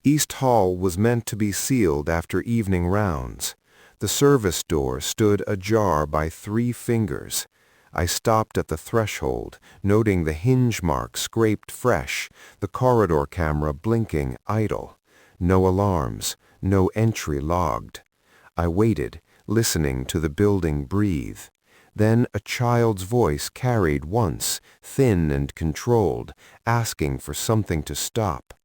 East Hall was meant to be sealed after evening rounds. The service door stood ajar by 3 fingers. I stopped at the threshold, noting the hinge mark scraped fresh, the corridor camera blinking idle. No alarms, no entry logged. I waited, listening to the building breathe. Then a child's voice carried once, thin and controlled, asking for something to stop.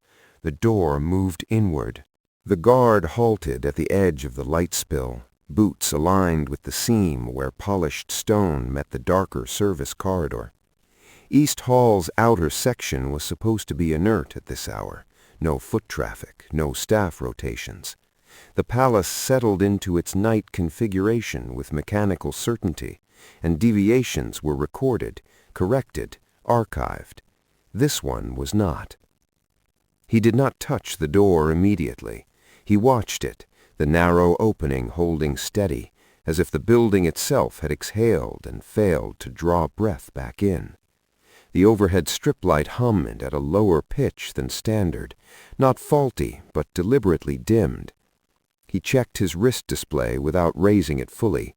The door moved inward. The guard halted at the edge of the light spill, boots aligned with the seam where polished stone met the darker service corridor. East Hall's outer section was supposed to be inert at this hour. No foot traffic, no staff rotations. The palace settled into its night configuration with mechanical certainty, and deviations were recorded, corrected, archived. This one was not. He did not touch the door immediately. He watched it, the narrow opening holding steady, as if the building itself had exhaled and failed to draw breath back in. The overhead strip light hummed at a lower pitch than standard, not faulty, but deliberately dimmed. He checked his wrist display without raising it fully.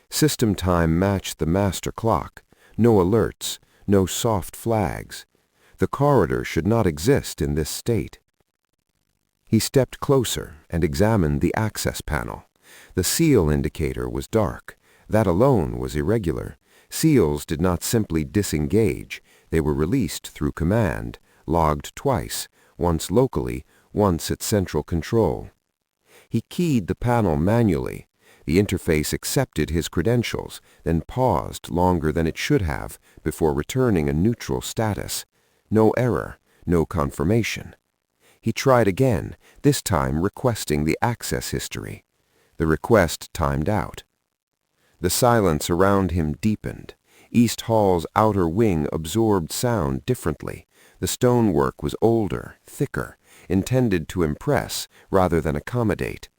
System time matched the master clock. No alerts, no soft flags. The corridor should not exist in this state. He stepped closer and examined the access panel. The seal indicator was dark. That alone was irregular. Seals did not simply disengage. They were released through command, logged twice, once locally, once at central control. He keyed the panel manually. The interface accepted his credentials, then paused longer than it should have before returning a neutral status. No error, no confirmation. He tried again, this time requesting the access history. The request timed out. The silence around him deepened. East Hall's outer wing absorbed sound differently. The stonework was older, thicker, intended to impress rather than accommodate.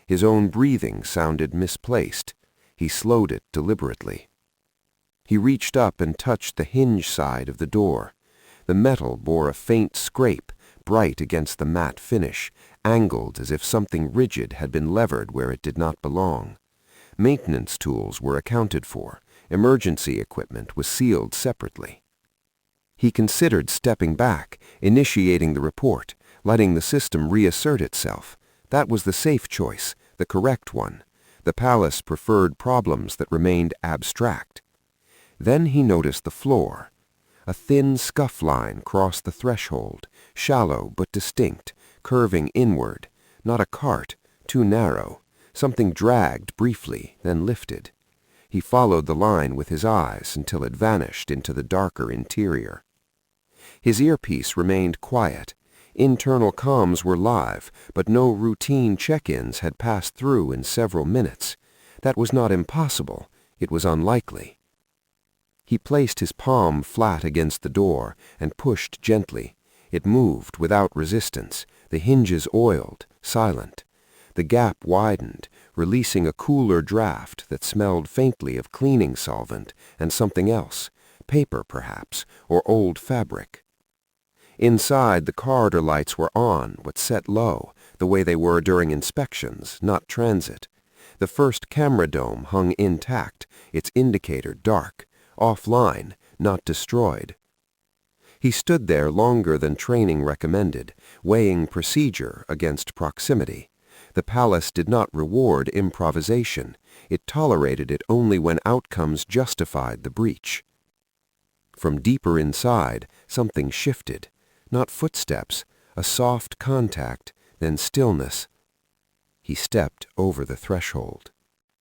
His own breathing sounded misplaced. He slowed it deliberately. He reached up and touched the hinge side of the door. The metal bore a faint scrape, bright against the matte finish, angled as if something rigid had been levered where it did not belong. Maintenance tools were accounted for. Emergency equipment was sealed separately. He considered stepping back, initiating the report, letting the system reassert itself. That was the safe choice, the correct one. The palace preferred problems that remained abstract. Then he noticed the floor. A thin scuff line crossed the threshold, shallow but distinct, curving inward. Not a cart, too narrow. Something dragged briefly, then lifted. He followed the line with his eyes until it vanished into the darker interior. His earpiece remained quiet. Internal comms were live, but no routine check-ins had passed through in several minutes. That was not impossible. It was unlikely. He placed his palm flat against the door and pushed gently. It moved without resistance, the hinges oiled, silent. The gap widened, releasing a cooler draft that smelled faintly of cleaning solvent and something else, paper perhaps, or old fabric. Inside, the corridor lights were on, but set low, the way they were during inspections, not transit. The first camera dome hung intact, its indicator dark, offline, not destroyed. He stood there longer than training recommended, weighing procedure against proximity. The palace did not reward improvisation. It tolerated it only when outcomes justified the breach. From deeper inside, something shifted. Not footsteps, a soft contact, then stillness. He stepped over the threshold.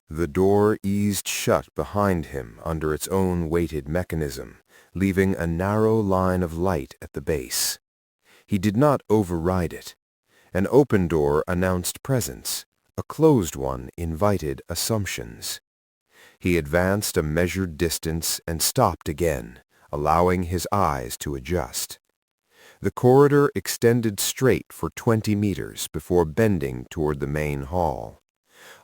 The door eased shut behind him under its own weighted mechanism, leaving a narrow line of light at the base. He did not override it. An open door announced presence. A closed one invited assumptions. He advanced a measured distance and stopped again, allowing his eyes to adjust. The corridor extended straight for 20 meters before bending toward the main hall.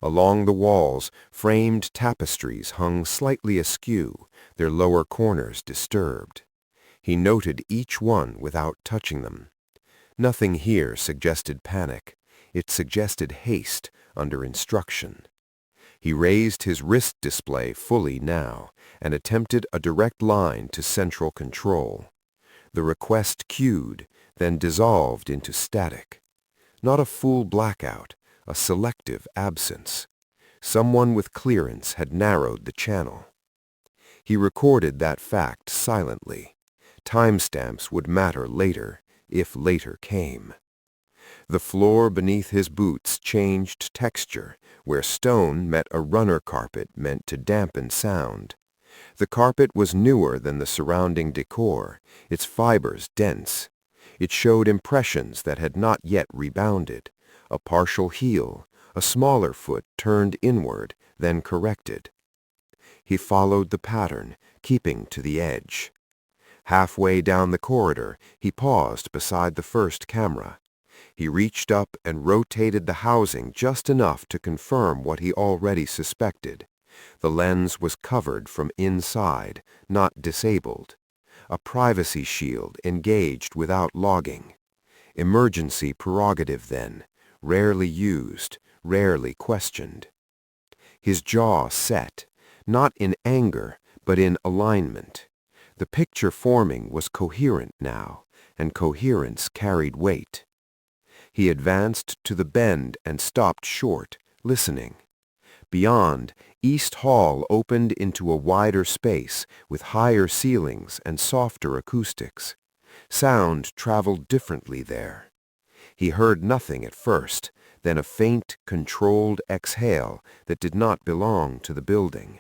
Along the walls, framed tapestries hung slightly askew, their lower corners disturbed. He noted each one without touching them. Nothing here suggested panic. It suggested haste under instruction. He raised his wrist display fully now and attempted a direct line to central control. The request queued, then dissolved into static. Not a full blackout, a selective absence. Someone with clearance had narrowed the channel. He recorded that fact silently. Timestamps would matter later, if later came. The floor beneath his boots changed texture, where stone met a runner carpet meant to dampen sound. The carpet was newer than the surrounding decor, its fibers dense. It showed impressions that had not yet rebounded, a partial heel, a smaller foot turned inward, then corrected. He followed the pattern, keeping to the edge. Halfway down the corridor, he paused beside the first camera. He reached up and rotated the housing just enough to confirm what he already suspected. The lens was covered from inside, not disabled. A privacy shield engaged without logging. Emergency prerogative then, rarely used, rarely questioned. His jaw set, not in anger, but in alignment. The picture forming was coherent now, and coherence carried weight. He advanced to the bend and stopped short, listening. Beyond, East Hall opened into a wider space with higher ceilings and softer acoustics. Sound traveled differently there. He heard nothing at first, then a faint, controlled exhale that did not belong to the building.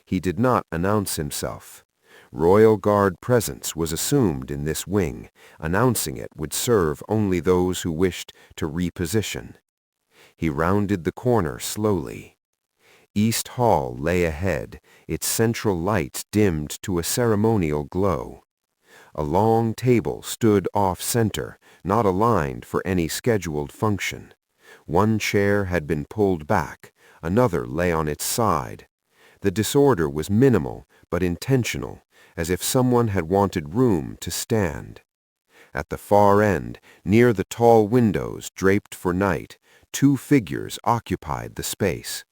He did not announce himself. Royal Guard presence was assumed in this wing. Announcing it would serve only those who wished to reposition. He rounded the corner slowly. East Hall lay ahead, its central lights dimmed to a ceremonial glow. A long table stood off-center, not aligned for any scheduled function. One chair had been pulled back, another lay on its side. The disorder was minimal but intentional, as if someone had wanted room to stand. At the far end, near the tall windows draped for night, two figures occupied the space.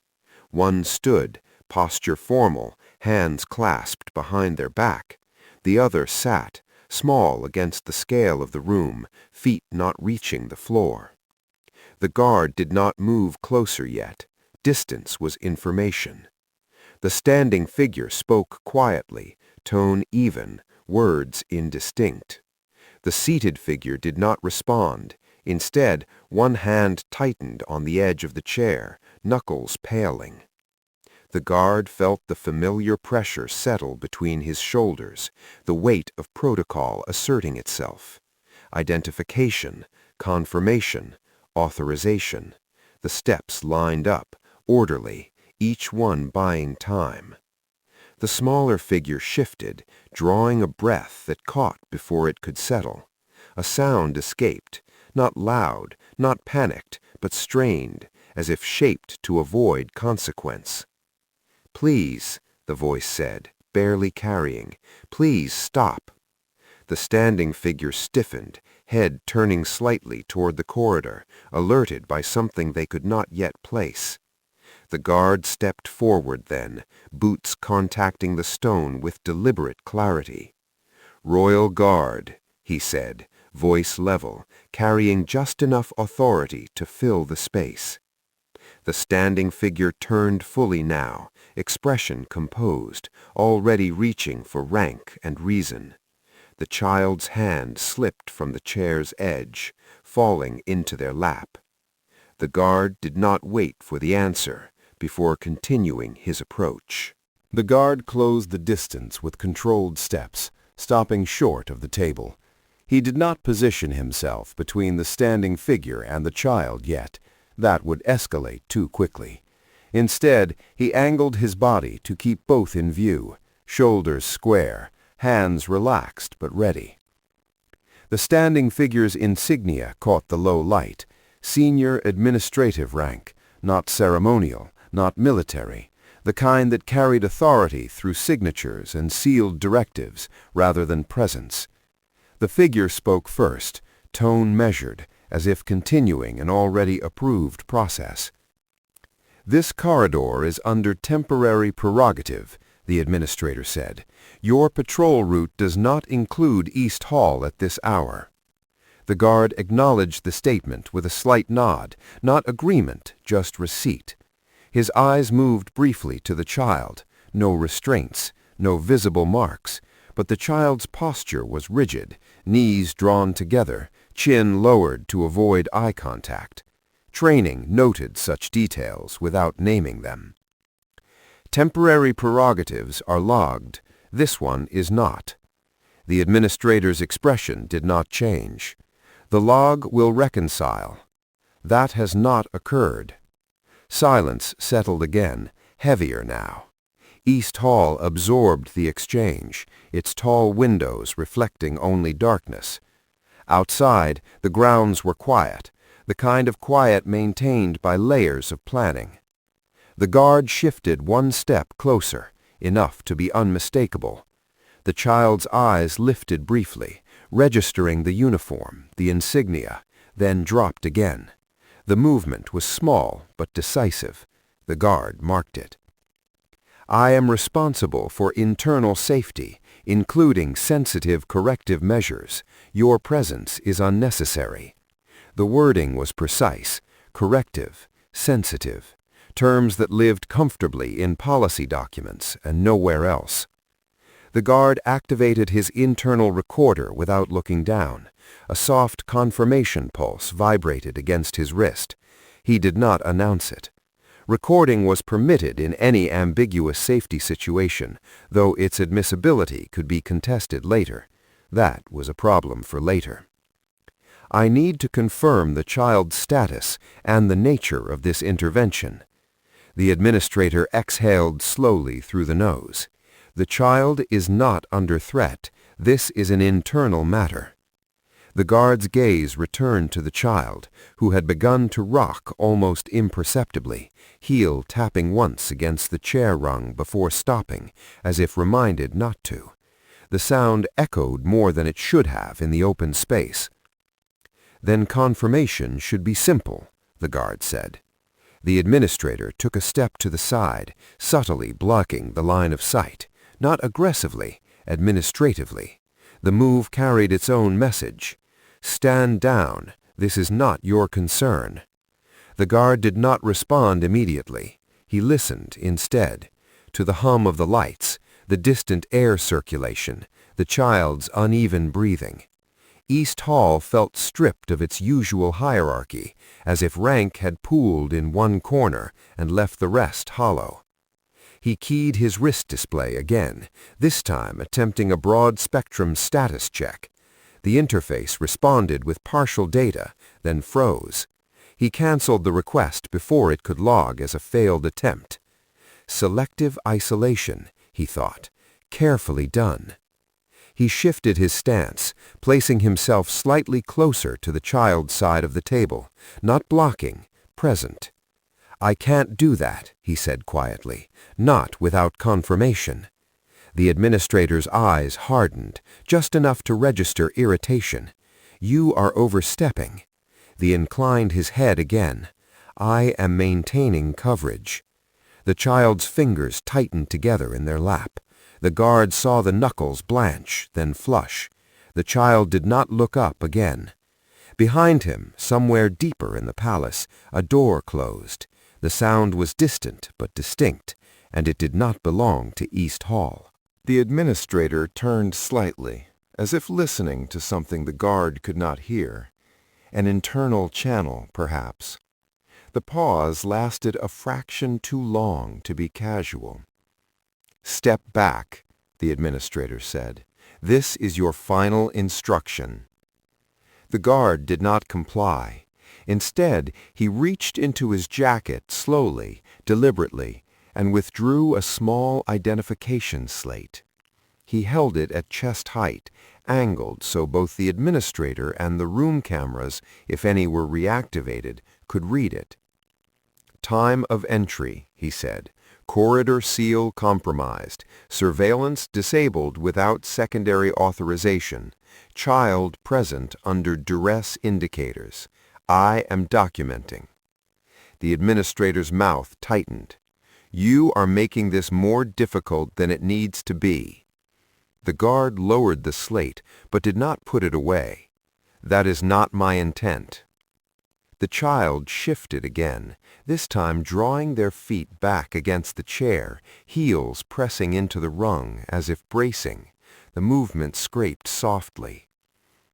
One stood, posture formal, hands clasped behind their back. The other sat, small against the scale of the room, feet not reaching the floor. The guard did not move closer yet. Distance was information. The standing figure spoke quietly, tone even, words indistinct. The seated figure did not respond. Instead, one hand tightened on the edge of the chair, knuckles paling. The guard felt the familiar pressure settle between his shoulders, the weight of protocol asserting itself. Identification, confirmation, authorization. The steps lined up, orderly, each one buying time. The smaller figure shifted, drawing a breath that caught before it could settle. A sound escaped, not loud, not panicked, but strained, as if shaped to avoid consequence. "Please," the voice said, barely carrying, "please stop." The standing figure stiffened, head turning slightly toward the corridor, alerted by something they could not yet place. The guard stepped forward then, boots contacting the stone with deliberate clarity. "Royal Guard," he said, voice level, carrying just enough authority to fill the space. The standing figure turned fully now, expression composed, already reaching for rank and reason. The child's hand slipped from the chair's edge, falling into their lap. The guard did not wait for the answer before continuing his approach. The guard closed the distance with controlled steps, stopping short of the table. He did not position himself between the standing figure and the child yet. That would escalate too quickly. Instead, he angled his body to keep both in view, shoulders square, hands relaxed but ready. The standing figure's insignia caught the low light, senior administrative rank, not ceremonial, not military, the kind that carried authority through signatures and sealed directives rather than presence. The figure spoke first, tone measured, as if continuing an already approved process. "This corridor is under temporary prerogative," the administrator said. "Your patrol route does not include East Hall at this hour." The guard acknowledged the statement with a slight nod, not agreement, just receipt. His eyes moved briefly to the child, no restraints, no visible marks, but the child's posture was rigid, knees drawn together, chin lowered to avoid eye contact. Training noted such details without naming them. Temporary prerogatives are logged. This one is not. The administrator's expression did not change. "The log will reconcile." That has not occurred. Silence settled again, heavier now. East Hall absorbed the exchange, its tall windows reflecting only darkness. Outside, the grounds were quiet, the kind of quiet maintained by layers of planning. The guard shifted one step closer, enough to be unmistakable. The child's eyes lifted briefly, registering the uniform, the insignia, then dropped again. The movement was small but decisive. The guard marked it. "I am responsible for internal safety, including sensitive corrective measures. Your presence is unnecessary." The wording was precise: corrective, sensitive, terms that lived comfortably in policy documents and nowhere else. The guard activated his internal recorder without looking down. A soft confirmation pulse vibrated against his wrist. He did not announce it. Recording was permitted in any ambiguous safety situation, though its admissibility could be contested later. That was a problem for later. "I need to confirm the child's status and the nature of this intervention." The administrator exhaled slowly through the nose. "The child is not under threat. This is an internal matter." The guard's gaze returned to the child, who had begun to rock almost imperceptibly, heel tapping once against the chair rung before stopping, as if reminded not to. The sound echoed more than it should have in the open space. "Then confirmation should be simple," the guard said. The administrator took a step to the side, subtly blocking the line of sight. Not aggressively, administratively. The move carried its own message. "Stand down. This is not your concern." The guard did not respond immediately. He listened instead to the hum of the lights, the distant air circulation, the child's uneven breathing. East Hall felt stripped of its usual hierarchy, as if rank had pooled in one corner and left the rest hollow. He keyed his wrist display again, this time attempting a broad-spectrum status check. The interface responded with partial data, then froze. He canceled the request before it could log as a failed attempt. Selective isolation, he thought, carefully done. He shifted his stance, placing himself slightly closer to the child's side of the table, not blocking, present. "I can't do that," he said quietly, "not without confirmation." The administrator's eyes hardened, just enough to register irritation. "You are overstepping." He inclined his head again. "I am maintaining coverage." The child's fingers tightened together in their lap. The guard saw the knuckles blanch, then flush. The child did not look up again. Behind him, somewhere deeper in the palace, a door closed. The sound was distant but distinct, and it did not belong to East Hall. The administrator turned slightly, as if listening to something the guard could not hear. An internal channel, perhaps. The pause lasted a fraction too long to be casual. "Step back," the administrator said. "This is your final instruction." The guard did not comply. Instead, he reached into his jacket slowly, deliberately, and withdrew a small identification slate. He held it at chest height, angled so both the administrator and the room cameras, if any were reactivated, could read it. "Time of entry," he said. "Corridor seal compromised. Surveillance disabled without secondary authorization. Child present under duress indicators. I am documenting. The administrator's mouth tightened. You are making this more difficult than it needs to be. The guard lowered the slate, but did not put it away. That is not my intent. The child shifted again, this time drawing their feet back against the chair, heels pressing into the rung as if bracing. The movement scraped softly.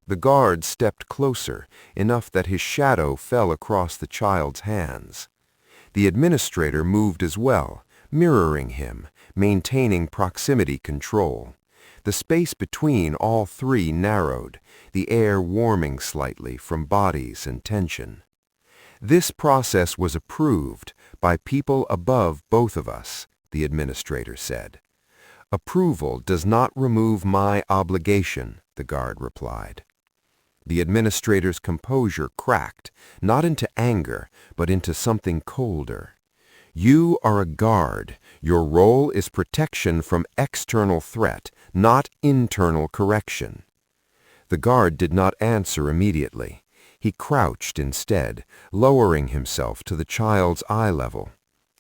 The guard stepped closer, enough that his shadow fell across the child's hands. The administrator moved as well, mirroring him, maintaining proximity control. The space between all three narrowed, the air warming slightly from bodies and tension. This process was approved by people above both of us, the administrator said. Approval does not remove my obligation, the guard replied. The administrator's composure cracked, not into anger, but into something colder. You are a guard. Your role is protection from external threat, not internal correction. The guard did not answer immediately. He crouched instead, lowering himself to the child's eye level.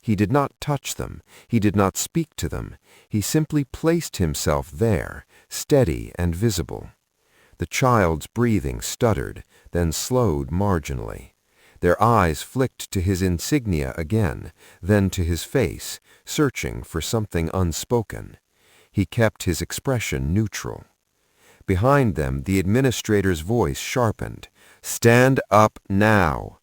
He did not touch them. He did not speak to them. He simply placed himself there, steady and visible. The child's breathing stuttered, then slowed marginally. Their eyes flicked to his insignia again, then to his face, searching for something unspoken. He kept his expression neutral. Behind them, the administrator's voice sharpened. Stand up now.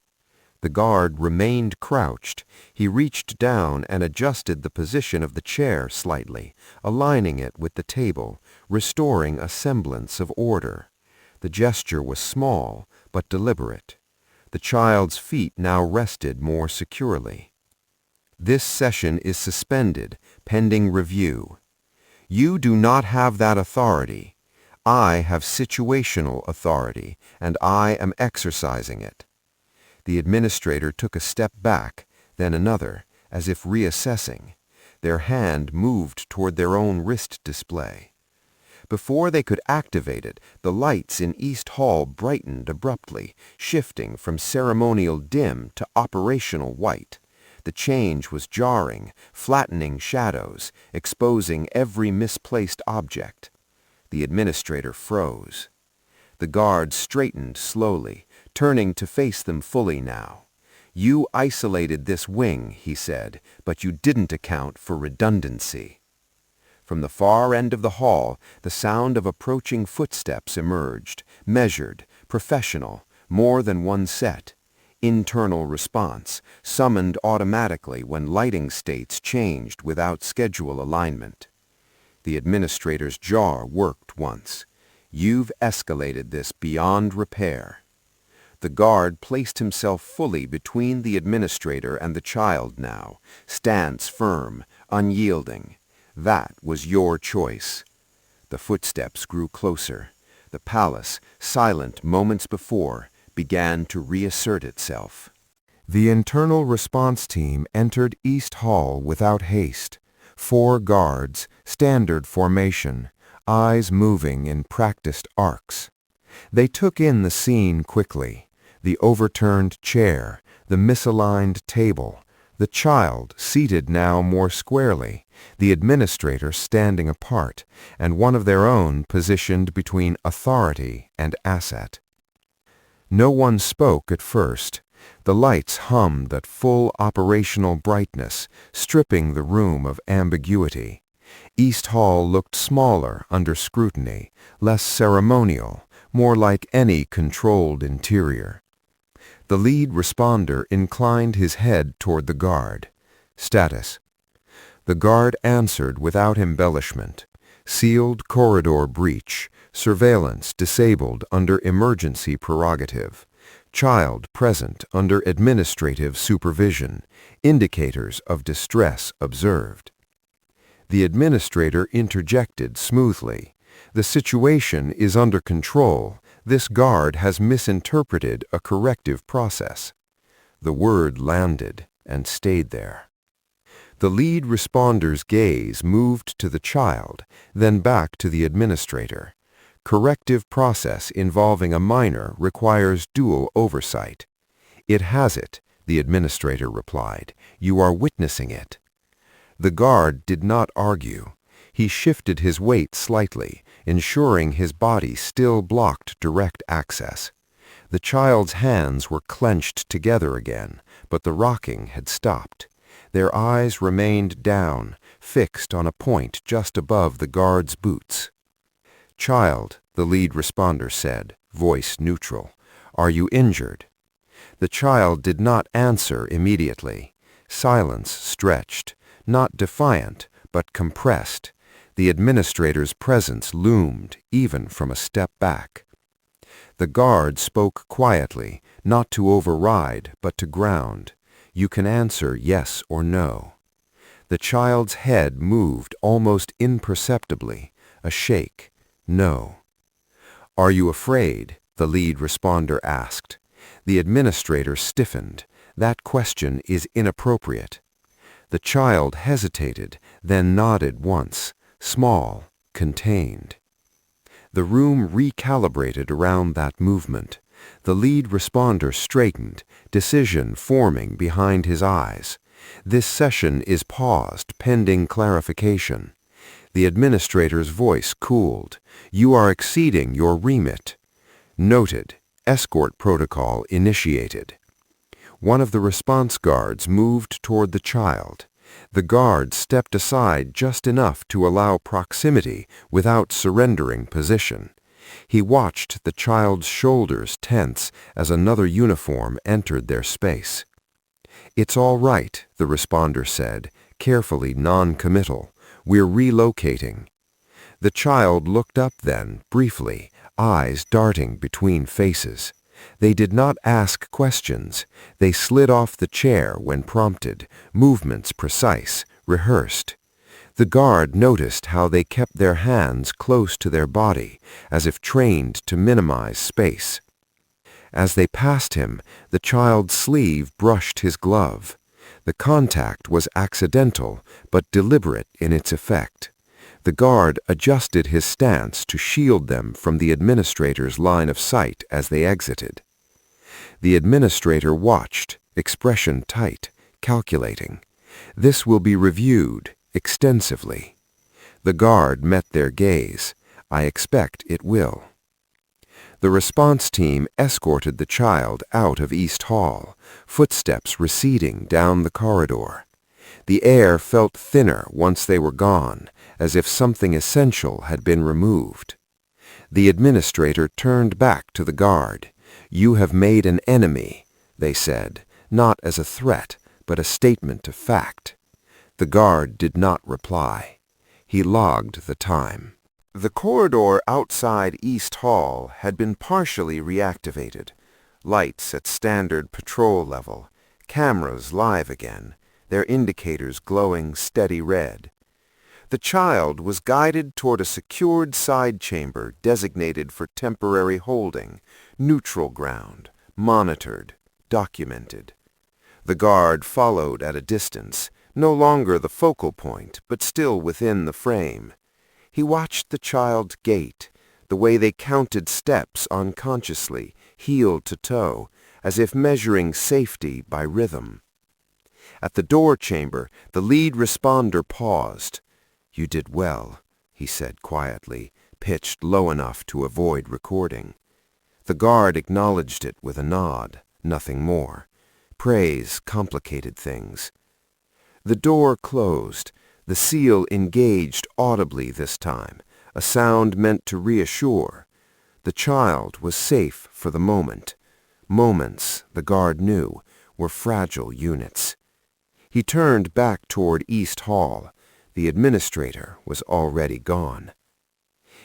The guard remained crouched. He reached down and adjusted the position of the chair slightly, aligning it with the table, restoring a semblance of order. The gesture was small, but deliberate. The child's feet now rested more securely. This session is suspended, pending review. You do not have that authority. I have situational authority, and I am exercising it. The administrator took a step back, then another, as if reassessing. Their hand moved toward their own wrist display. Before they could activate it, the lights in East Hall brightened abruptly, shifting from ceremonial dim to operational white. The change was jarring, flattening shadows, exposing every misplaced object. The administrator froze. The guard straightened slowly, turning to face them fully now. You isolated this wing, he said, but you didn't account for redundancy. From the far end of the hall, the sound of approaching footsteps emerged, measured, professional, more than one set. Internal response, summoned automatically when lighting states changed without schedule alignment. The administrator's jaw worked once. You've escalated this beyond repair. The guard placed himself fully between the administrator and the child now, stance firm, unyielding. That was your choice. The footsteps grew closer. The palace, silent moments before, began to reassert itself. The internal response team entered East Hall without haste. 4 guards, standard formation, eyes moving in practiced arcs. They took in the scene quickly. The overturned chair, the misaligned table, the child seated now more squarely, the administrator standing apart, and one of their own positioned between authority and asset. No one spoke at first. The lights hummed at full operational brightness, stripping the room of ambiguity. East Hall looked smaller under scrutiny, less ceremonial, more like any controlled interior. The lead responder inclined his head toward the guard. Status. The guard answered without embellishment. Sealed corridor breach. Surveillance disabled under emergency prerogative. Child present under administrative supervision. Indicators of distress observed. The administrator interjected smoothly. The situation is under control. This guard has misinterpreted a corrective process. The word landed and stayed there. The lead responder's gaze moved to the child, then back to the administrator. Corrective process involving a minor requires dual oversight. It has it, the administrator replied. You are witnessing it. The guard did not argue. He shifted his weight slightly, ensuring his body still blocked direct access. The child's hands were clenched together again, but the rocking had stopped. Their eyes remained down, fixed on a point just above the guard's boots. "Child," the lead responder said, voice neutral, "are you injured?" The child did not answer immediately. Silence stretched, not defiant, but compressed. The administrator's presence loomed, even from a step back. The guard spoke quietly, not to override, but to ground. You can answer yes or no. The child's head moved almost imperceptibly, a shake. No. "Are you afraid?" the lead responder asked. The administrator stiffened. That question is inappropriate. The child hesitated, then nodded once, small, contained. The room recalibrated around that movement. The lead responder straightened, decision forming behind his eyes. This session is paused, pending clarification. The administrator's voice cooled. You are exceeding your remit. Noted. Escort protocol initiated. One of the response guards moved toward the child. The guard stepped aside just enough to allow proximity without surrendering position. He watched the child's shoulders tense as another uniform entered their space. "It's all right," the responder said, carefully non-committal. "We're relocating." The child looked up then, briefly, eyes darting between faces. They did not ask questions. They slid off the chair when prompted, movements precise, rehearsed. The guard noticed how they kept their hands close to their body, as if trained to minimize space. As they passed him, the child's sleeve brushed his glove. The contact was accidental, but deliberate in its effect. The guard adjusted his stance to shield them from the administrator's line of sight as they exited. The administrator watched, expression tight, calculating. This will be reviewed extensively. The guard met their gaze. I expect it will. The response team escorted the child out of East Hall, footsteps receding down the corridor. The air felt thinner once they were gone, as if something essential had been removed. The administrator turned back to the guard. "You have made an enemy," they said, not as a threat, but a statement of fact. The guard did not reply. He logged the time. The corridor outside East Hall had been partially reactivated. Lights at standard patrol level, cameras live again, their indicators glowing steady red. The child was guided toward a secured side chamber designated for temporary holding, neutral ground, monitored, documented. The guard followed at a distance, no longer the focal point, but still within the frame. He watched the child gait, the way they counted steps unconsciously, heel to toe, as if measuring safety by rhythm. At the door chamber, the lead responder paused. "You did well," he said quietly, pitched low enough to avoid recording. The guard acknowledged it with a nod, nothing more. Praise complicated things. The door closed. The seal engaged audibly this time, a sound meant to reassure. The child was safe for the moment. Moments, the guard knew, were fragile units. He turned back toward East Hall. The administrator was already gone.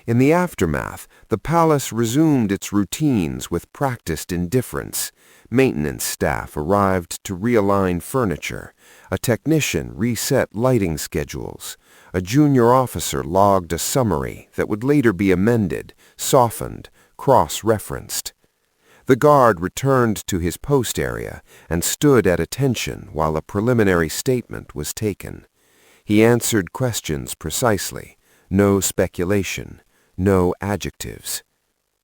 In the aftermath, the palace resumed its routines with practiced indifference. Maintenance staff arrived to realign furniture. A technician reset lighting schedules. A junior officer logged a summary that would later be amended, softened, cross-referenced. The guard returned to his post area and stood at attention while a preliminary statement was taken. He answered questions precisely, no speculation, no adjectives.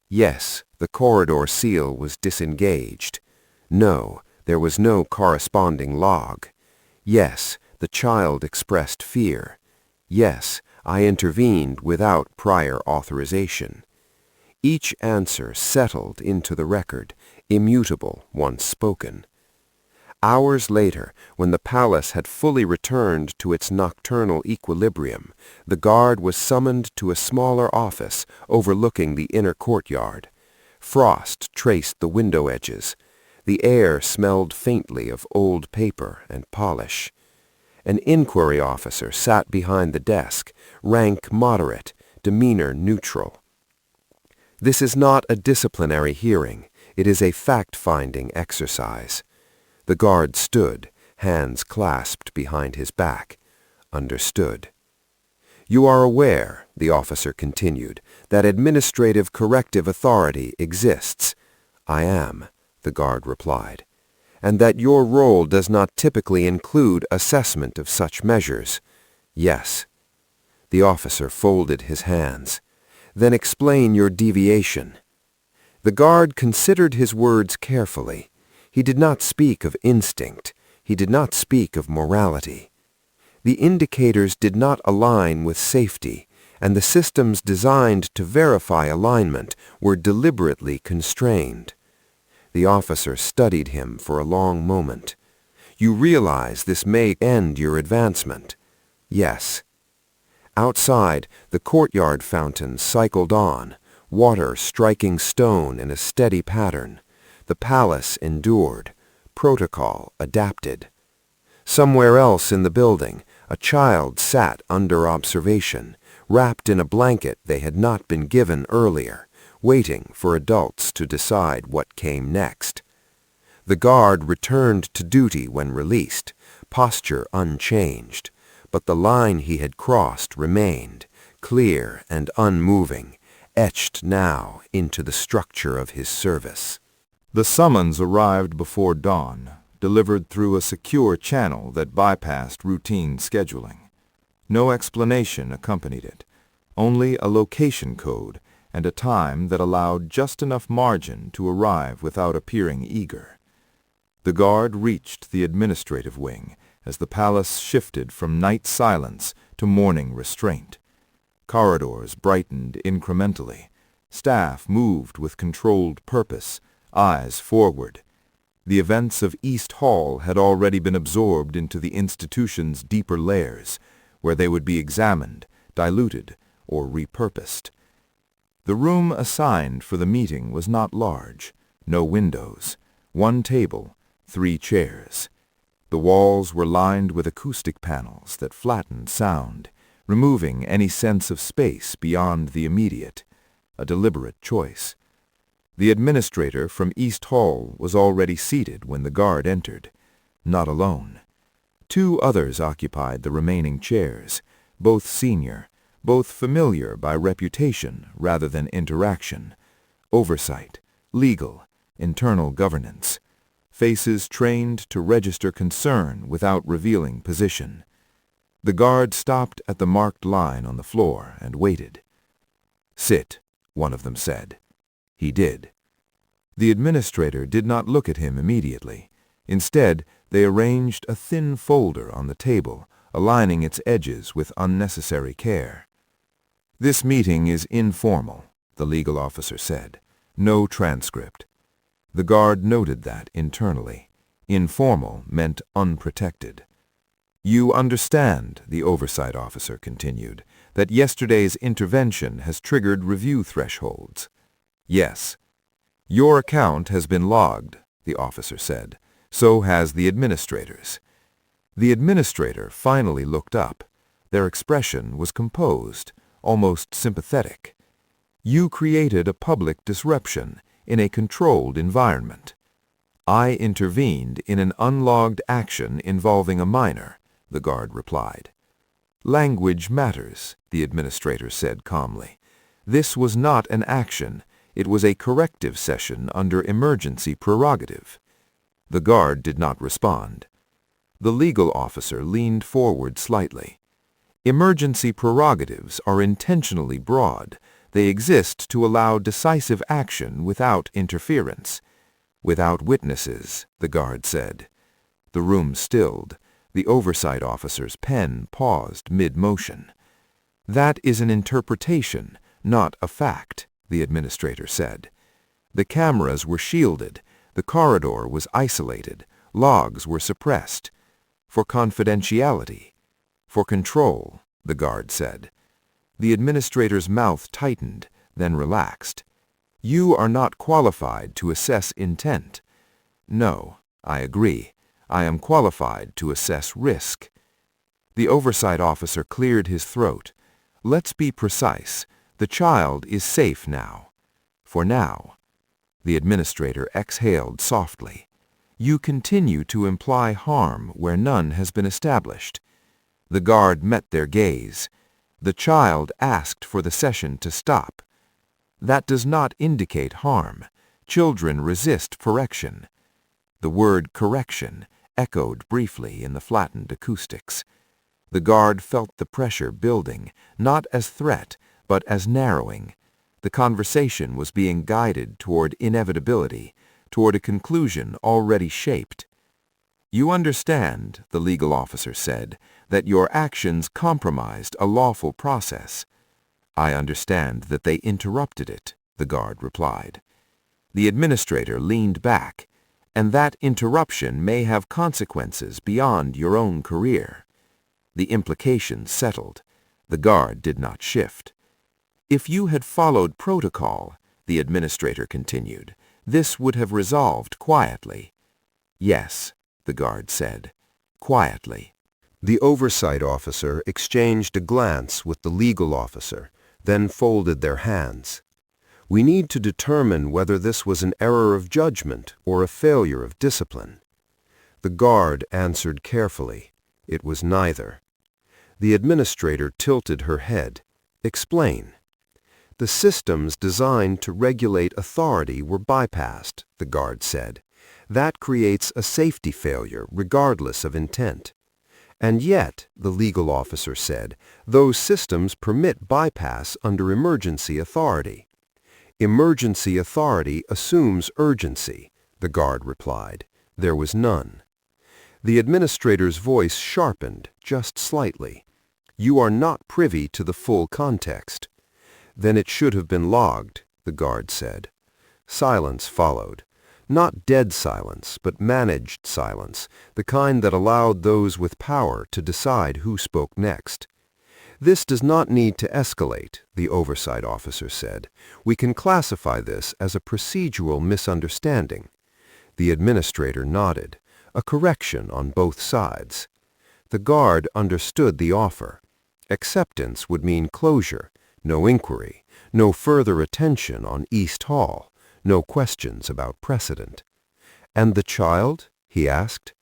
Yes, the corridor seal was disengaged. No, there was no corresponding log. Yes, the child expressed fear. Yes, I intervened without prior authorization. Each answer settled into the record, immutable once spoken. Hours later, when the palace had fully returned to its nocturnal equilibrium, the guard was summoned to a smaller office overlooking the inner courtyard. Frost traced the window edges. The air smelled faintly of old paper and polish. An inquiry officer sat behind the desk, rank moderate, demeanor neutral. This is not a disciplinary hearing. It is a fact-finding exercise. The guard stood, hands clasped behind his back. Understood. You are aware, the officer continued, that administrative corrective authority exists. I am, the guard replied, and that your role does not typically include assessment of such measures. Yes. The officer folded his hands. Then explain your deviation. The guard considered his words carefully. He did not speak of instinct. He did not speak of morality. The indicators did not align with safety, and the systems designed to verify alignment were deliberately constrained. The officer studied him for a long moment. You realize this may end your advancement. Yes. Outside, the courtyard fountain cycled on, water striking stone in a steady pattern. The palace endured. Protocol adapted. Somewhere else in the building, a child sat under observation, wrapped in a blanket they had not been given earlier, waiting for adults to decide what came next. The guard returned to duty when released, posture unchanged, but the line he had crossed remained, clear and unmoving, etched now into the structure of his service. The summons arrived before dawn, delivered through a secure channel that bypassed routine scheduling. No explanation accompanied it, only a location code and a time that allowed just enough margin to arrive without appearing eager. The guard reached the administrative wing as the palace shifted from night silence to morning restraint. Corridors brightened incrementally. Staff moved with controlled purpose, eyes forward. The events of East Hall had already been absorbed into the institution's deeper layers, where they would be examined, diluted, or repurposed. The room assigned for the meeting was not large, no windows, one table, 3 chairs. The walls were lined with acoustic panels that flattened sound, removing any sense of space beyond the immediate, a deliberate choice. The administrator from East Hall was already seated when the guard entered, not alone. 2 others occupied the remaining chairs, both senior, both familiar by reputation rather than interaction, oversight, legal, internal governance, faces trained to register concern without revealing position. The guard stopped at the marked line on the floor and waited. "Sit," one of them said. He did. The administrator did not look at him immediately. Instead, they arranged a thin folder on the table, aligning its edges with unnecessary care. "This meeting is informal," the legal officer said. "No transcript." The guard noted that internally. Informal meant unprotected. "You understand," the oversight officer continued, "that yesterday's intervention has triggered review thresholds." "Yes." "Your account has been logged," the officer said. "So has the administrator's." The administrator finally looked up. Their expression was composed, almost sympathetic. "You created a public disruption in a controlled environment." "I intervened in an unlogged action involving a minor," the guard replied. "Language matters," the administrator said calmly. "This was not an action. It was a corrective session under emergency prerogative." The guard did not respond. The legal officer leaned forward slightly. "Emergency prerogatives are intentionally broad. They exist to allow decisive action without interference. Without witnesses, the guard said. The room stilled. The oversight officer's pen paused mid-motion. That is an interpretation, not a fact, the administrator said. The cameras were shielded. The corridor was isolated. Logs were suppressed. For confidentiality. For control, the guard said. The administrator's mouth tightened, then relaxed. You are not qualified to assess intent. No, I agree. I am qualified to assess risk. The oversight officer cleared his throat. Let's be precise. The child is safe now. For now. The administrator exhaled softly. You continue to imply harm where none has been established. The guard met their gaze. The child asked for the session to stop. That does not indicate harm. Children resist correction. The word correction echoed briefly in the flattened acoustics. The guard felt the pressure building, not as threat, but as narrowing. The conversation was being guided toward inevitability, toward a conclusion already shaped. You understand, the legal officer said, that your actions compromised a lawful process. I understand that they interrupted it, the guard replied. The administrator leaned back, and that interruption may have consequences beyond your own career. The implications settled. The guard did not shift. If you had followed protocol, the administrator continued, this would have resolved quietly. Yes, the guard said, quietly. The oversight officer exchanged a glance with the legal officer, then folded their hands. We need to determine whether this was an error of judgment or a failure of discipline. The guard answered carefully. It was neither. The administrator tilted her head. Explain. The systems designed to regulate authority were bypassed, the guard said. That creates a safety failure regardless of intent. And yet, the legal officer said, those systems permit bypass under emergency authority. Emergency authority assumes urgency, the guard replied. There was none. The administrator's voice sharpened just slightly. You are not privy to the full context. Then it should have been logged, the guard said. Silence followed. Not dead silence, but managed silence, the kind that allowed those with power to decide who spoke next. This does not need to escalate, the oversight officer said. We can classify this as a procedural misunderstanding. The administrator nodded, a correction on both sides. The guard understood the offer. Acceptance would mean closure, no inquiry, no further attention on East Hall, no questions about precedent. And the child? He asked.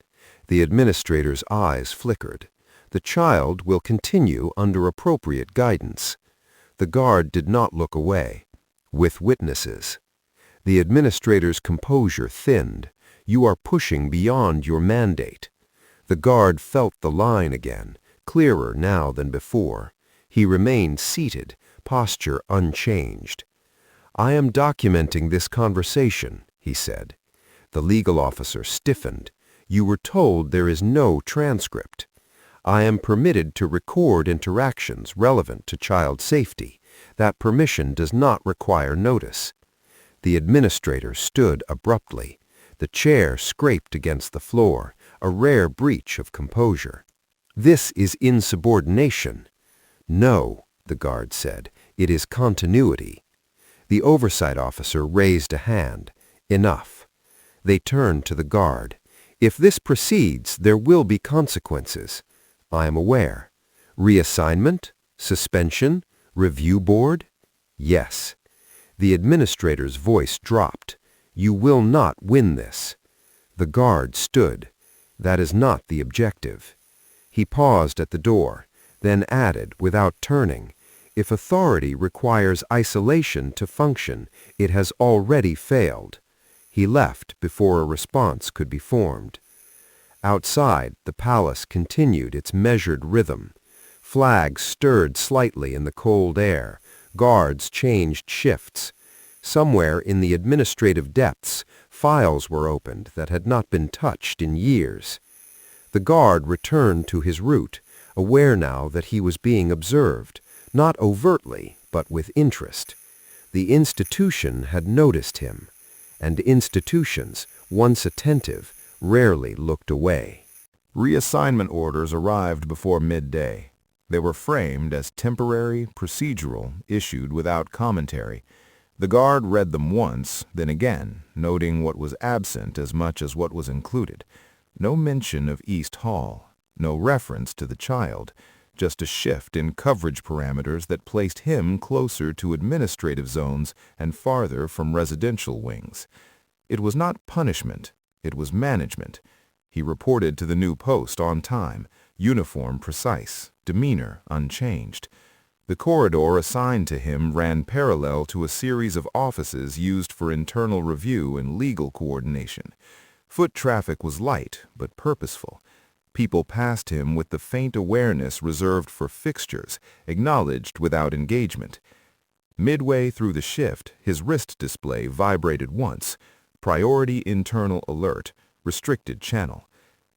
The administrator's eyes flickered. The child will continue under appropriate guidance. The guard did not look away. With witnesses. The administrator's composure thinned. You are pushing beyond your mandate. The guard felt the line again, clearer now than before. He remained seated, posture unchanged. I am documenting this conversation, he said. The legal officer stiffened. You were told there is no transcript. I am permitted to record interactions relevant to child safety. That permission does not require notice. The administrator stood abruptly. The chair scraped against the floor, a rare breach of composure. This is insubordination. No, the guard said. It is continuity. The oversight officer raised a hand. Enough. They turned to the guard. If this proceeds, there will be consequences. I am aware. Reassignment? Suspension? Review board? Yes. The administrator's voice dropped. You will not win this. The guard stood. That is not the objective. He paused at the door, then added without turning, if authority requires isolation to function, it has already failed. He left before a response could be formed. Outside, the palace continued its measured rhythm. Flags stirred slightly in the cold air. Guards changed shifts. Somewhere in the administrative depths, files were opened that had not been touched in years. The guard returned to his route, aware now that he was being observed, not overtly, but with interest. The institution had noticed him, and institutions, once attentive, rarely looked away. Reassignment orders arrived before midday. They were framed as temporary, procedural, issued without commentary. The guard read them once, then again, noting what was absent as much as what was included. No mention of East Hall, no reference to the child, just a shift in coverage parameters that placed him closer to administrative zones and farther from residential wings. It was not punishment, it was management. He reported to the new post on time, uniform precise, demeanor unchanged. The corridor assigned to him ran parallel to a series of offices used for internal review and legal coordination. Foot traffic was light but purposeful. People passed him with the faint awareness reserved for fixtures, acknowledged without engagement. Midway through the shift, his wrist display vibrated once. Priority internal alert, restricted channel.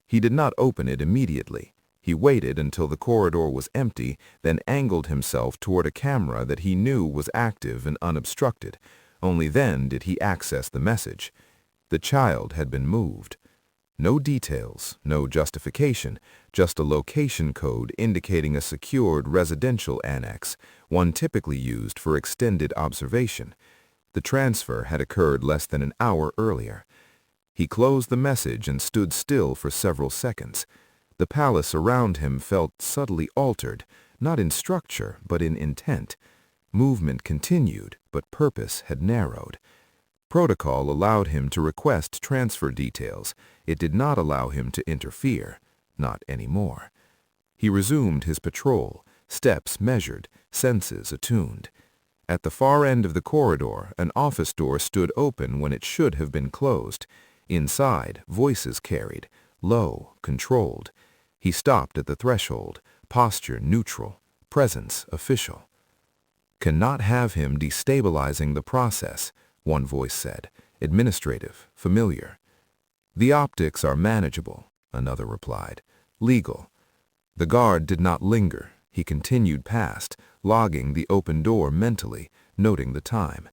He did not open it immediately. He waited until the corridor was empty, then angled himself toward a camera that he knew was active and unobstructed. Only then did he access the message. The child had been moved. No details, no justification, just a location code indicating a secured residential annex, one typically used for extended observation. The transfer had occurred less than an hour earlier. He closed the message and stood still for several seconds. The palace around him felt subtly altered, not in structure, but in intent. Movement continued, but purpose had narrowed. Protocol allowed him to request transfer details. It did not allow him to interfere, not anymore. He resumed his patrol, steps measured, senses attuned. At the far end of the corridor, an office door stood open when it should have been closed. Inside, voices carried, low, controlled. He stopped at the threshold, posture neutral, presence official. "Cannot have him destabilizing the process," one voice said, administrative, familiar. "The optics are manageable," another replied, legal. The guard did not linger. He continued past, logging the open door mentally, noting the time.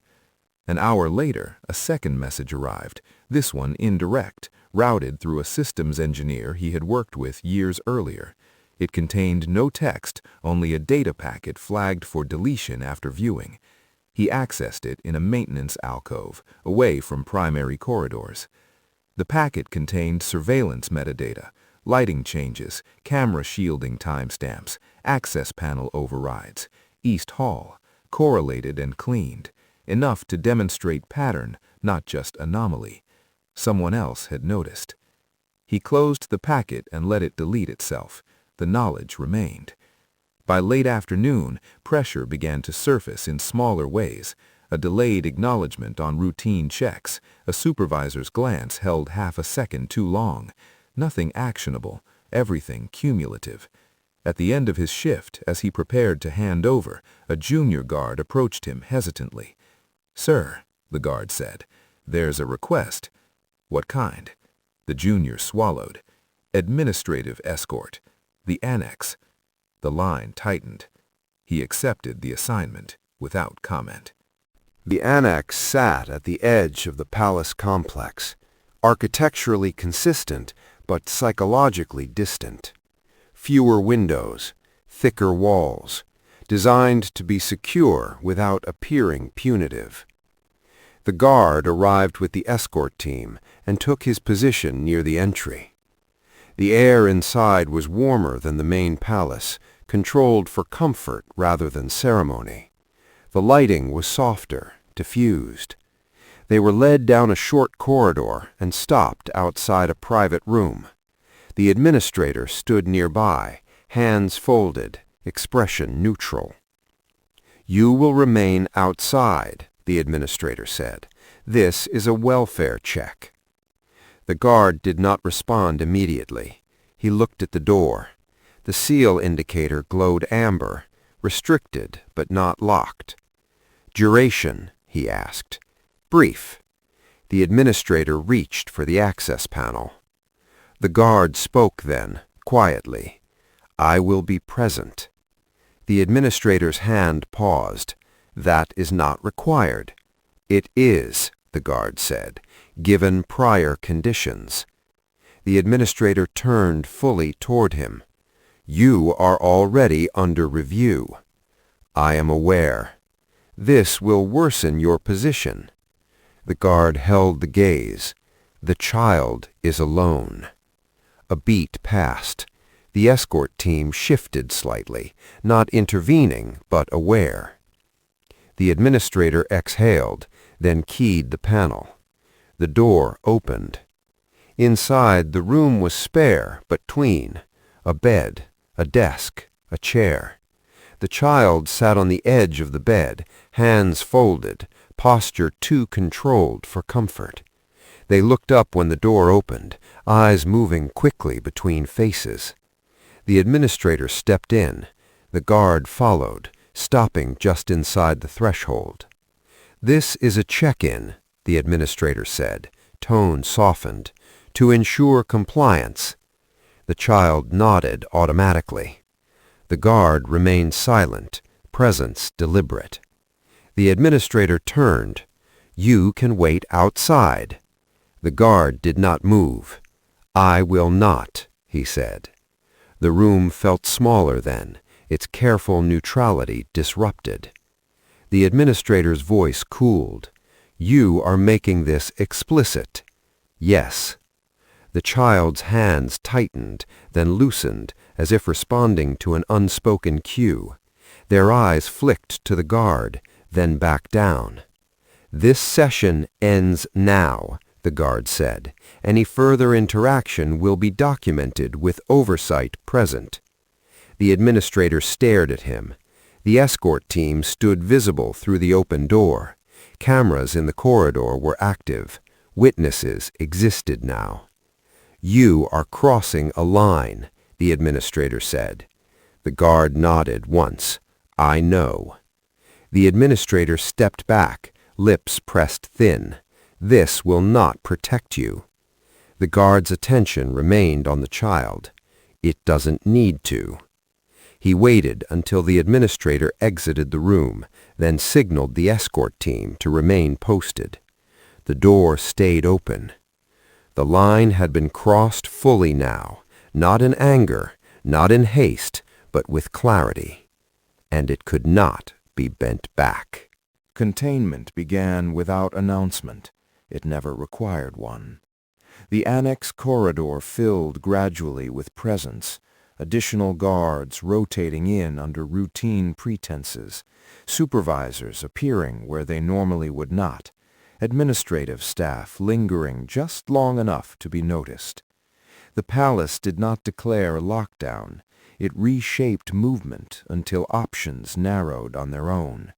An hour later, a second message arrived, this one indirect, routed through a systems engineer he had worked with years earlier. It contained no text, only a data packet flagged for deletion after viewing. He accessed it in a maintenance alcove, away from primary corridors. The packet contained surveillance metadata, lighting changes, camera shielding timestamps, access panel overrides, East Hall, correlated and cleaned, enough to demonstrate pattern, not just anomaly. Someone else had noticed. He closed the packet and let it delete itself. The knowledge remained. By late afternoon, pressure began to surface in smaller ways. A delayed acknowledgement on routine checks, a supervisor's glance held half a second too long. Nothing actionable, everything cumulative. At the end of his shift, as he prepared to hand over, a junior guard approached him hesitantly. "Sir," the guard said, "there's a request." "What kind?" The junior swallowed. "Administrative escort. The annex." The line tightened. He accepted the assignment without comment. The annex sat at the edge of the palace complex, architecturally consistent but psychologically distant. Fewer windows, thicker walls, designed to be secure without appearing punitive. The guard arrived with the escort team and took his position near the entry. The air inside was warmer than the main palace, controlled for comfort rather than ceremony. The lighting was softer, diffused. They were led down a short corridor and stopped outside a private room. The administrator stood nearby, hands folded, expression neutral. "You will remain outside," the administrator said. "This is a welfare check." The guard did not respond immediately. He looked at the door. The seal indicator glowed amber, restricted but not locked. Duration, he asked. Brief. The administrator reached for the access panel. The guard spoke then, quietly. I will be present. The administrator's hand paused. That is not required. It is, the guard said, given prior conditions. The administrator turned fully toward him. You are already under review. I am aware. This will worsen your position. The guard held the gaze. The child is alone. A beat passed. The escort team shifted slightly, not intervening, but aware. The administrator exhaled, then keyed the panel. The door opened. Inside, the room was spare but clean. A bed, a desk, a chair. The child sat on the edge of the bed, hands folded, posture too controlled for comfort. They looked up when the door opened, eyes moving quickly between faces. The administrator stepped in. The guard followed, stopping just inside the threshold. This is a check-in, the administrator said, tone softened, to ensure compliance. The child nodded automatically. The guard remained silent, presence deliberate. The administrator turned. You can wait outside. The guard did not move. I will not, he said. The room felt smaller then, its careful neutrality disrupted. The administrator's voice cooled. You are making this explicit. Yes. The child's hands tightened, then loosened, as if responding to an unspoken cue. Their eyes flicked to the guard, then back down. This session ends now, the guard said. Any further interaction will be documented with oversight present. The administrator stared at him. The escort team stood visible through the open door. Cameras in the corridor were active. Witnesses existed now. You are crossing a line, the administrator said. The guard nodded once. I know. The administrator stepped back, lips pressed thin. This will not protect you. The guard's attention remained on the child. It doesn't need to. He waited until the administrator exited the room, then signaled the escort team to remain posted. The door stayed open. The line had been crossed fully now, not in anger, not in haste, but with clarity. And it could not be bent back. Containment began without announcement. It never required one. The annex corridor filled gradually with presence, additional guards rotating in under routine pretenses, supervisors appearing where they normally would not, administrative staff lingering just long enough to be noticed. The palace did not declare a lockdown. It reshaped movement until options narrowed on their own.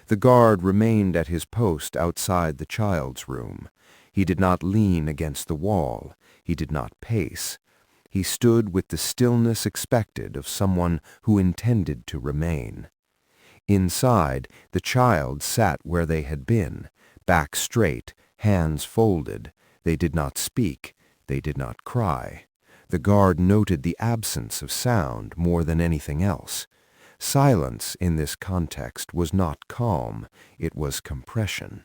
The guard remained at his post outside the child's room. He did not lean against the wall. He did not pace. He stood with the stillness expected of someone who intended to remain. Inside, the child sat where they had been, back straight, hands folded. They did not speak. They did not cry. The guard noted the absence of sound more than anything else. Silence in this context was not calm. It was compression.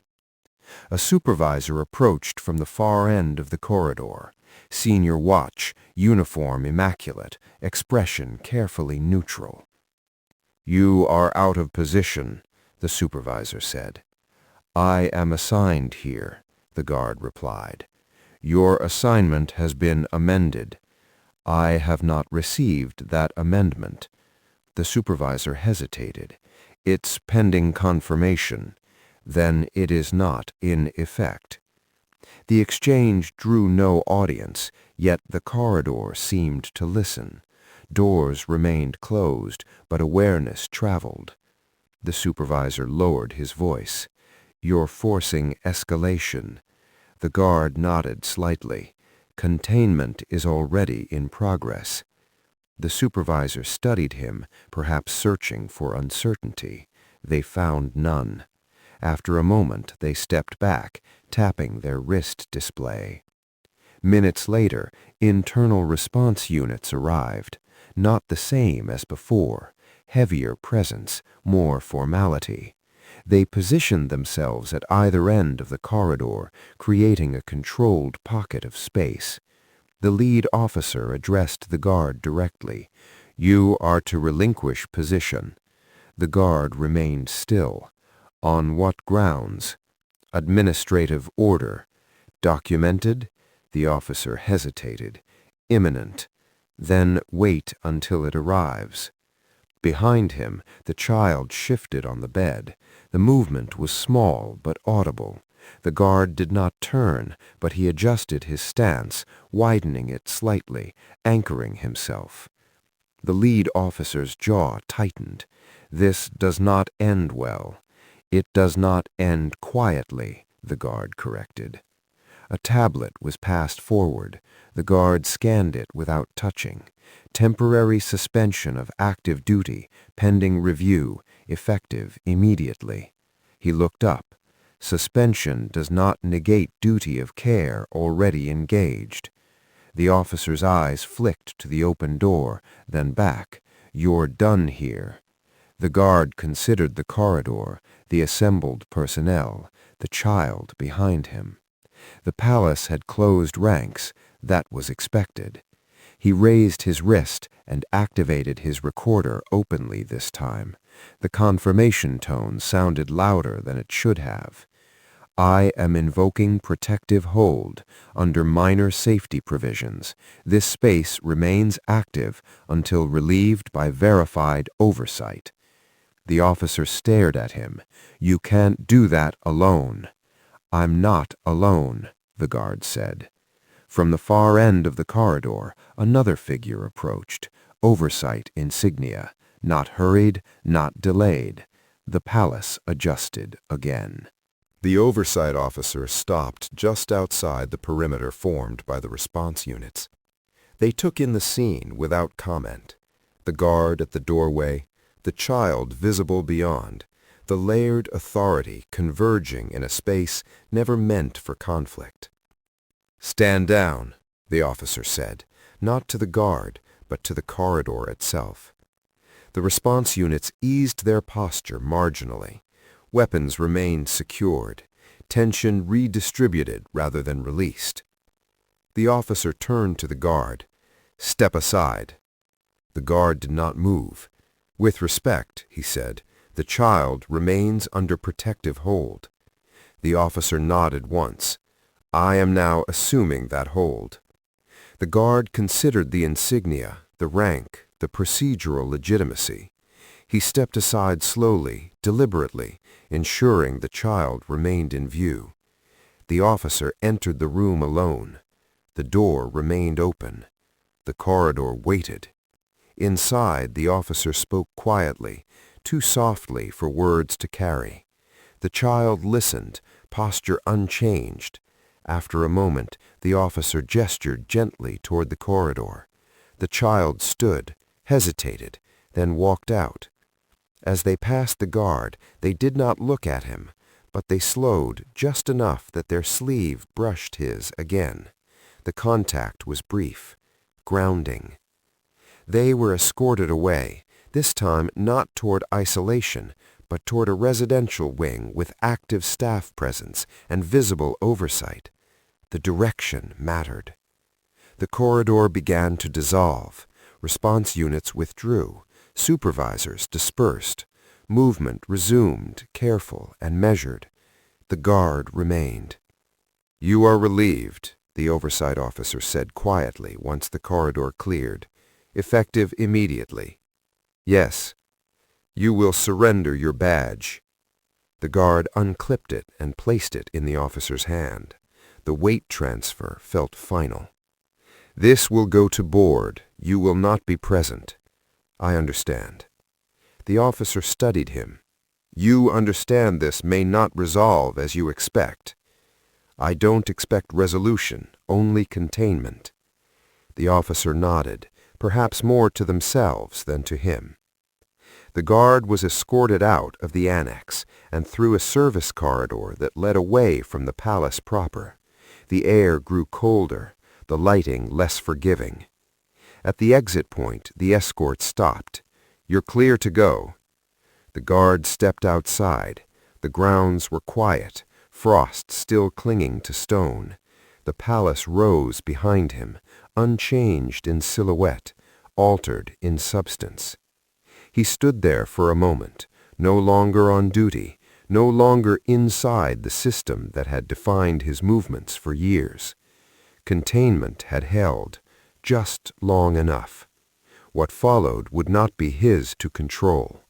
A supervisor approached from the far end of the corridor. Senior watch, uniform immaculate, expression carefully neutral. You are out of position, the supervisor said. I am assigned here, the guard replied. Your assignment has been amended. I have not received that amendment. The supervisor hesitated. It's pending confirmation. Then it is not in effect. The exchange drew no audience, yet the corridor seemed to listen. Doors remained closed, but awareness traveled. The supervisor lowered his voice. You're forcing escalation. The guard nodded slightly. Containment is already in progress. The supervisor studied him, perhaps searching for uncertainty. They found none. After a moment, they stepped back, tapping their wrist display. Minutes later, internal response units arrived, not the same as before, heavier presence, more formality. They positioned themselves at either end of the corridor, creating a controlled pocket of space. The lead officer addressed the guard directly. "You are to relinquish position." The guard remained still. "On what grounds?" "Administrative order." "Documented?" The officer hesitated. "Imminent." "Then wait until it arrives." Behind him, the child shifted on the bed. The movement was small but audible. The guard did not turn, but he adjusted his stance, widening it slightly, anchoring himself. The lead officer's jaw tightened. "This does not end well." "It does not end quietly," the guard corrected. A tablet was passed forward. The guard scanned it without touching. "Temporary suspension of active duty, pending review, effective immediately." He looked up. "Suspension does not negate duty of care already engaged." The officer's eyes flicked to the open door, then back. "You're done here." The guard considered the corridor, the assembled personnel, the child behind him. The palace had closed ranks. That was expected. He raised his wrist and activated his recorder openly this time. The confirmation tone sounded louder than it should have. "I am invoking protective hold. Under minor safety provisions, this space remains active until relieved by verified oversight." The officer stared at him. "You can't do that alone." "I'm not alone," the guard said. From the far end of the corridor, another figure approached, oversight insignia, not hurried, not delayed. The palace adjusted again. The oversight officer stopped just outside the perimeter formed by the response units. They took in the scene without comment. The guard at the doorway, the child visible beyond, the layered authority converging in a space never meant for conflict. "Stand down," the officer said, not to the guard, but to the corridor itself. The response units eased their posture marginally. Weapons remained secured, tension redistributed rather than released. The officer turned to the guard. "Step aside." The guard did not move. "With respect," he said, "the child remains under protective hold." The officer nodded once. "I am now assuming that hold." The guard considered the insignia, the rank, the procedural legitimacy. He stepped aside slowly, deliberately, ensuring the child remained in view. The officer entered the room alone. The door remained open. The corridor waited. Inside, the officer spoke quietly, too softly for words to carry. The child listened, posture unchanged. After a moment, the officer gestured gently toward the corridor. The child stood, hesitated, then walked out. As they passed the guard, they did not look at him, but they slowed just enough that their sleeve brushed his again. The contact was brief, grounding. They were escorted away, this time not toward isolation, but toward a residential wing with active staff presence and visible oversight. The direction mattered. The corridor began to dissolve. Response units withdrew. Supervisors dispersed. Movement resumed, careful and measured. The guard remained. "You are relieved," the oversight officer said quietly once the corridor cleared. "Effective immediately." "Yes." "You will surrender your badge." The guard unclipped it and placed it in the officer's hand. The weight transfer felt final. "This will go to board. You will not be present." "I understand." The officer studied him. "You understand this may not resolve as you expect." "I don't expect resolution, only containment." The officer nodded, perhaps more to themselves than to him. The guard was escorted out of the annex and through a service corridor that led away from the palace proper. The air grew colder, the lighting less forgiving. At the exit point, the escort stopped. "You're clear to go." The guard stepped outside. The grounds were quiet, frost still clinging to stone. The palace rose behind him, unchanged in silhouette, altered in substance. He stood there for a moment, no longer on duty, no longer inside the system that had defined his movements for years. Containment had held, just long enough. What followed would not be his to control,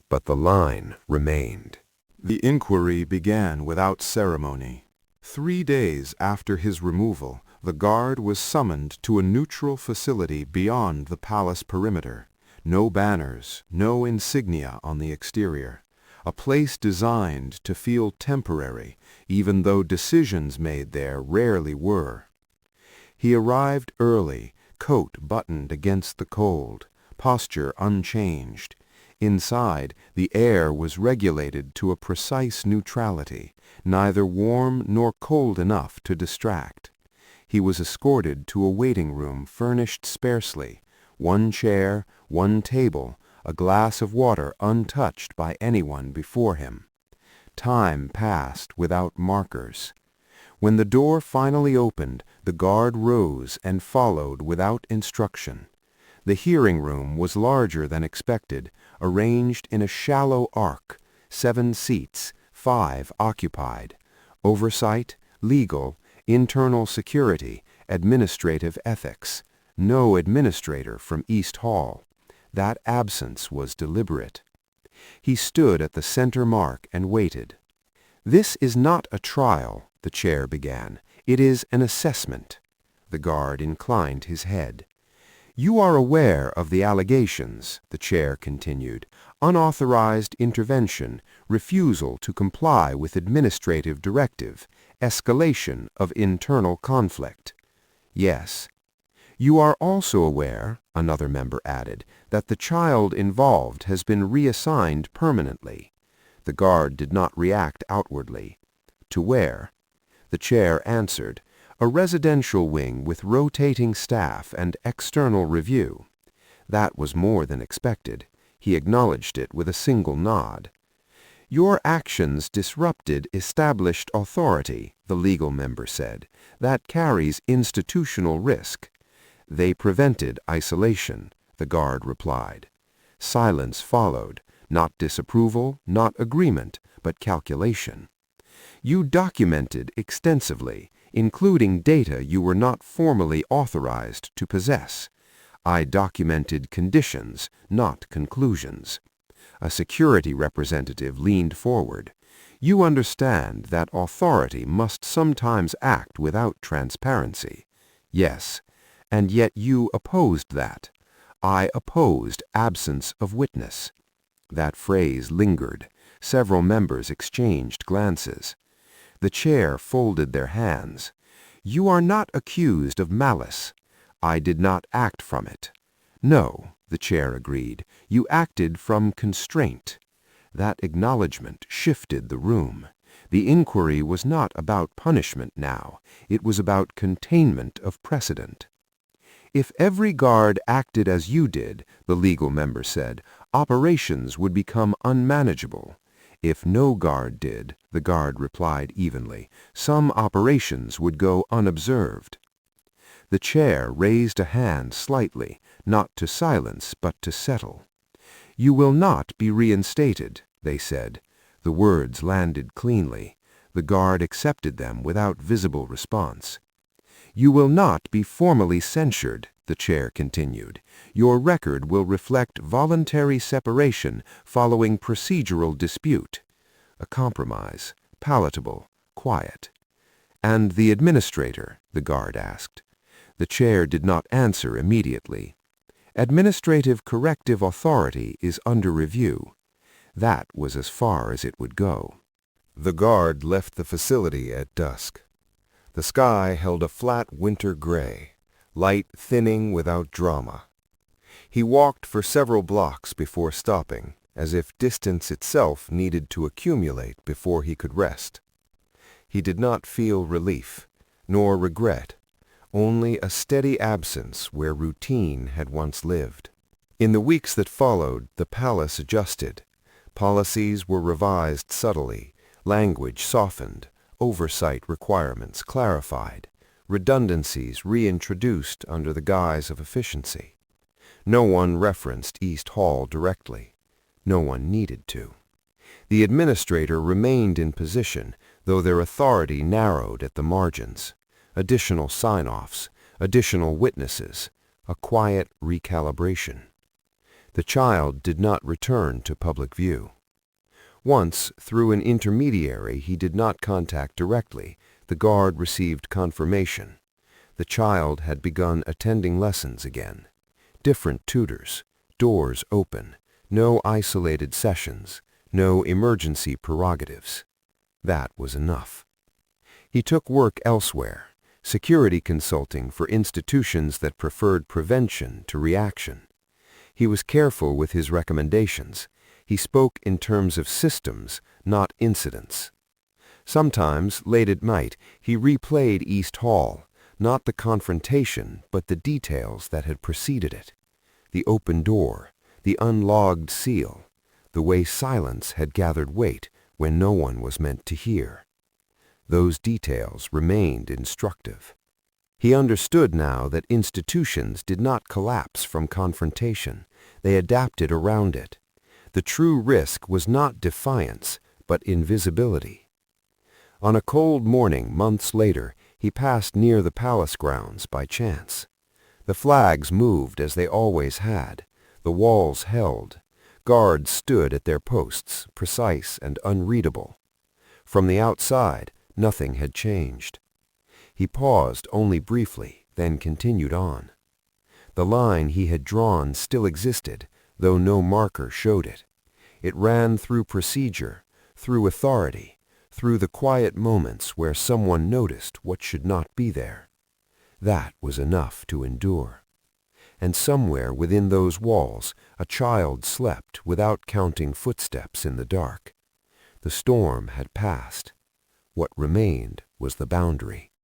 but the line remained. The inquiry began without ceremony. 3 days after his removal, the guard was summoned to a neutral facility beyond the palace perimeter. No banners, no insignia on the exterior. A place designed to feel temporary, even though decisions made there rarely were. He arrived early, coat buttoned against the cold, posture unchanged. Inside, the air was regulated to a precise neutrality, neither warm nor cold enough to distract. He was escorted to a waiting room furnished sparsely, 1 chair, 1 table, a glass of water untouched by anyone before him. Time passed without markers. When the door finally opened, the guard rose and followed without instruction. The hearing room was larger than expected, arranged in a shallow arc, 7 seats, 5 occupied. Oversight, legal, internal security, administrative ethics. No administrator from East Hall. That absence was deliberate. He stood at the center mark and waited. "This is not a trial," the chair began. "It is an assessment." The guard inclined his head. "You are aware of the allegations," the chair continued. "Unauthorized intervention, refusal to comply with administrative directive, escalation of internal conflict." "Yes." "You are also aware," another member added, "that the child involved has been reassigned permanently." The guard did not react outwardly. "To where?" The chair answered, "A residential wing with rotating staff and external review." That was more than expected. He acknowledged it with a single nod. "Your actions disrupted established authority," the legal member said. "That carries institutional risk." "They prevented isolation," the guard replied. Silence followed, not disapproval, not agreement, but calculation. "You documented extensively, including data you were not formally authorized to possess." "I documented conditions, not conclusions." A security representative leaned forward. "You understand that authority must sometimes act without transparency." "Yes." "And yet you opposed that." "I opposed absence of witness." That phrase lingered. Several members exchanged glances. The chair folded their hands. "You are not accused of malice." "I did not act from it." "No," the chair agreed. "You acted from constraint." That acknowledgment shifted the room. The inquiry was not about punishment now. It was about containment of precedent. "If every guard acted as you did," the legal member said, "operations would become unmanageable." "If no guard did," the guard replied evenly, "some operations would go unobserved." The chair raised a hand slightly, not to silence but to settle. "You will not be reinstated," they said. The words landed cleanly. The guard accepted them without visible response. "You will not be formally censured," the chair continued. "Your record will reflect voluntary separation following procedural dispute." A compromise, palatable, quiet. "And the administrator?" the guard asked. The chair did not answer immediately. "Administrative corrective authority is under review." That was as far as it would go. The guard left the facility at dusk. The sky held a flat winter gray, light thinning without drama. He walked for several blocks before stopping, as if distance itself needed to accumulate before he could rest. He did not feel relief, nor regret, only a steady absence where routine had once lived. In the weeks that followed, the palace adjusted. Policies were revised subtly, language softened, oversight requirements clarified, redundancies reintroduced under the guise of efficiency. No one referenced East Hall directly. No one needed to. The administrator remained in position, though their authority narrowed at the margins. Additional sign-offs, additional witnesses, a quiet recalibration. The child did not return to public view. Once, through an intermediary he did not contact directly, the guard received confirmation. The child had begun attending lessons again. Different tutors, doors open, no isolated sessions, no emergency prerogatives. That was enough. He took work elsewhere, security consulting for institutions that preferred prevention to reaction. He was careful with his recommendations. He spoke in terms of systems, not incidents. Sometimes, late at night, he replayed East Hall, not the confrontation, but the details that had preceded it. The open door, the unlogged seal, the way silence had gathered weight when no one was meant to hear. Those details remained instructive. He understood now that institutions did not collapse from confrontation. They adapted around it. The true risk was not defiance, but invisibility. On a cold morning months later, he passed near the palace grounds by chance. The flags moved as they always had. The walls held. Guards stood at their posts, precise and unreadable. From the outside, nothing had changed. He paused only briefly, then continued on. The line he had drawn still existed, though no marker showed it. It ran through procedure, through authority, through the quiet moments where someone noticed what should not be there. That was enough to endure. And somewhere within those walls, a child slept without counting footsteps in the dark. The storm had passed. What remained was the boundary.